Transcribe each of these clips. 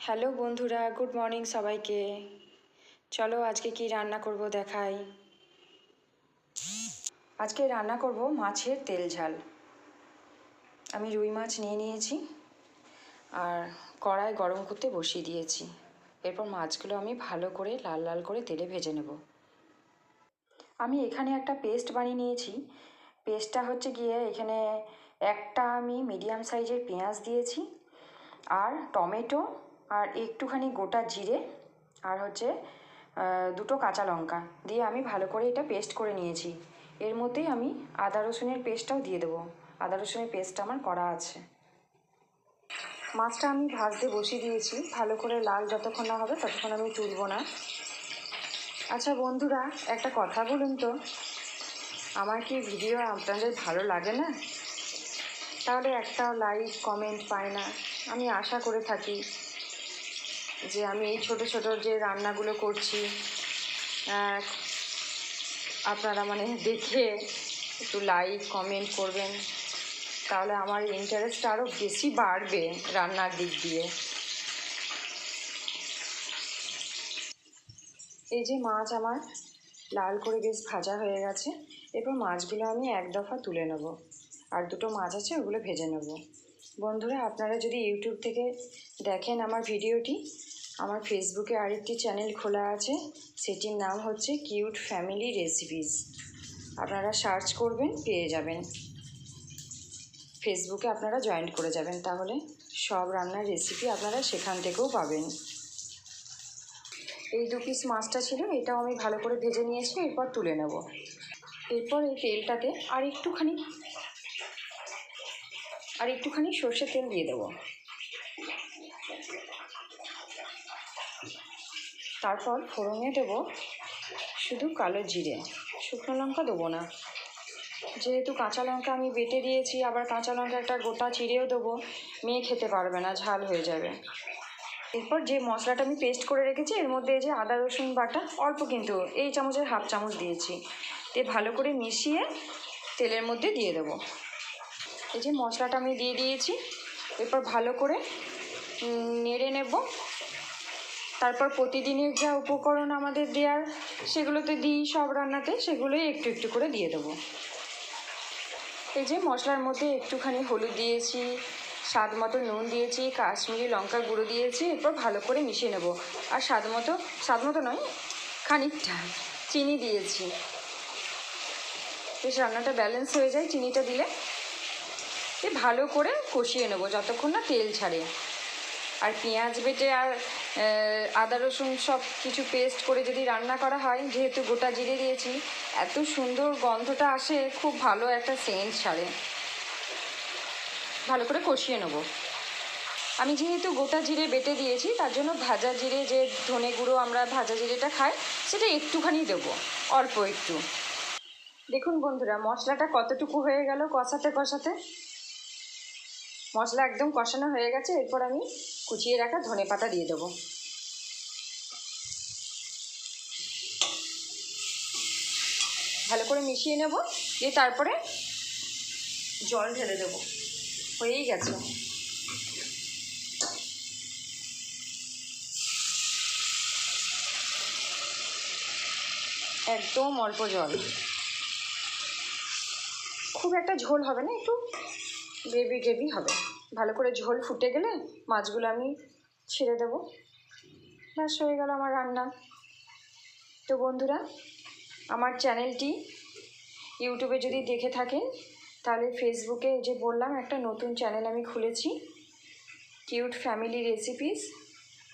Hello বন্ধুরা, good morning সবাইকে। চলো আজকে কি রান্না করব দেখাই। আজকে রান্না করব মাছের তেল ঝাল। আমি রুই মাছ নিয়ে নিয়েছি আর কড়াই গরম করতে বসিয়ে দিয়েছি। এরপর মাছগুলো আমি ভালো করে লাল লাল করে তেলে ভেজে নেব। আমি এখানে একটা পেস্ট বানিয়ে নিয়েছি। পেস্টটা হচ্ছে গিয়ে এখানে একটা আমি মিডিয়াম সাইজের পেঁয়াজ দিয়েছি, আর টমেটো, আর একটুখানি গোটা জিরে, আর হচ্ছে দুটো কাঁচা লঙ্কা দিয়ে আমি ভালো করে এটা পেস্ট করে নিয়েছি। এর মধ্যেই আমি আদা রসুনের পেস্টটাও দিয়ে দেবো। আদা রসুনের পেস্টটা আমার করা আছে। মাছটা আমি ভাজতে বসিয়ে দিয়েছি, ভালো করে লাল যতক্ষণ না হবে ততক্ষণ আমি তুলব না। আচ্ছা বন্ধুরা, একটা কথা বলুন তো, আমার কি ভিডিও আপনাদের ভালো লাগে না? তাহলে একটাও লাইক কমেন্ট পায় না। আমি আশা করে থাকি যে আমি এই ছোট ছোট যে রান্নাগুলো করছি আপনারা দেখে একটু লাইক কমেন্ট করবেন, তাহলে আমার ইন্টারেস্টটা আরও বেশি বাড়বে রান্নার দিক দিয়ে। এই যে মাছ আমার লাল করে বেশ ভাজা হয়ে গেছে। এরপর মাছগুলো আমি এক দফা তুলে নেব, আর দুটো মাছ আছে ওগুলো ভেজে নেব। বন্ধুরা, আপনারা যদি ইউটিউব থেকে দেখেন আমার ভিডিওটি, আমার ফেসবুকে আরেকটি চ্যানেল খোলা আছে, সেটির নাম হচ্ছে কিউট ফ্যামিলি রেসিপিস। আপনারা সার্চ করবেন, পেয়ে যাবেন। ফেসবুকে আপনারা জয়েন করে যাবেন, তাহলে সব রান্নার রেসিপি আপনারা সেখান থেকেও পাবেন। এই 2 পিস মাছটা ছিল, এটাও আমি ভালো করে ভেজে নিয়েছি। এরপর তুলে নেব। এরপর এই তেলটাতে আর একটুখানি সর্ষের তেল দিয়ে দেবো। তারপর ফোড়নে দেবো শুধু কালো জিরে, শুকনো লঙ্কা দেবো না, যেহেতু কাঁচা লঙ্কা আমি বেটে দিয়েছি। আবার কাঁচা লঙ্কা একটা গোটা চিড়েও দেবো, মেয়ে খেতে পারবে না, ঝাল হয়ে যাবে। এরপর যে মশলাটা আমি পেস্ট করে রেখেছি, এর মধ্যে এই যে আদা রসুন বাটা অল্প, কিন্তু এই চামচের হাফ চামচ দিয়েছি, দিয়ে ভালো করে মিশিয়ে তেলের মধ্যে দিয়ে দেবো। এই যে মশলাটা আমি দিয়ে দিয়েছি, এরপর ভালো করে নেড়ে নেব। তারপর প্রতিদিনের যা উপকরণ আমাদের দেওয়ার, সেগুলোতে দিই সব রান্নাতে, সেগুলোই একটু একটু করে দিয়ে দেবো। এই যে মশলার মধ্যে একটুখানি হলুদ দিয়েছি, স্বাদ মতো নুন দিয়েছি, কাশ্মীরি লঙ্কার গুঁড়ো দিয়েছি। এরপর ভালো করে মিশিয়ে নেব। আর স্বাদ মতো নয়, খানিকটা চিনি দিয়েছি, বেশ রান্নাটা ব্যালেন্স হয়ে যায় চিনিটা দিলে। ভালো করে কষিয়ে নেব যতক্ষণ না তেল ছাড়ে। আর পেঁয়াজ বেটে আর আদা রসুন সব কিছু পেস্ট করে যদি রান্না করা হয়, যেহেতু গোটা জিরে দিয়েছি, এত সুন্দর গন্ধটা আসে, খুব ভালো একটা সেন্ট ছাড়ে। ভালো করে কষিয়ে নেব। আমি যেহেতু গোটা জিরে বেটে দিয়েছি, তার জন্য ভাজা জিরে, যে ধনে গুঁড়ো আমরা ভাজা জিরেটা খাই, সেটা একটুখানি দেবো, অল্প একটু। দেখুন বন্ধুরা, মশলাটা কতটুকু হয়ে গেল কষাতে কষাতে। মশলা একদম কষানো হয়ে গেছে। এরপর আমি কুচিয়ে রাখা ধনেপাতা দিয়ে দেবো। ভালো করে মিশিয়ে নেব, দিয়ে তারপরে জল ঢেলে দেবো। হয়েই গেছে। একদম অল্প জল, খুব একটা ঝোল হবে না, একটু গ্রেভি হবে। ভালো করে ঝোল ফুটে গেলে মাছগুলো আমি ছেড়ে দেবো। ব্যাস হয়ে গেল আমার রান্না। তো বন্ধুরা, আমার চ্যানেলটি ইউটিউবে যদি দেখে থাকেন, তাহলে ফেসবুকে যে বললাম একটা নতুন চ্যানেল আমি খুলেছি, কিউট ফ্যামিলি রেসিপিস,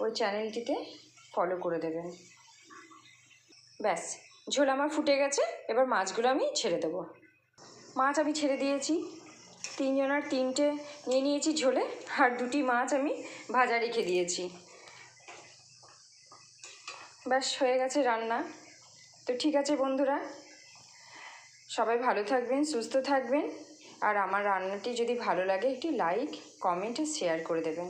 ওই চ্যানেলটিতে ফলো করে দেবেন। ব্যাস, ঝোল আমার ফুটে গেছে। এবার মাছগুলো আমি ছেড়ে দেবো। মাছ আমি ছেড়ে দিয়েছি। 3 জনের 3টে নিয়ে নিয়েছি ঝোলে, আর 2টি মাছ আমি ভাজা রেখে দিয়েছি। ব্যাস হয়ে গেছে রান্না। তো ঠিক আছে বন্ধুরা, সবাই ভালো থাকবেন, সুস্থ থাকবেন। আর আমার রান্নাটি যদি ভালো লাগে, একটি লাইক কমেন্ট শেয়ার করে দেবেন।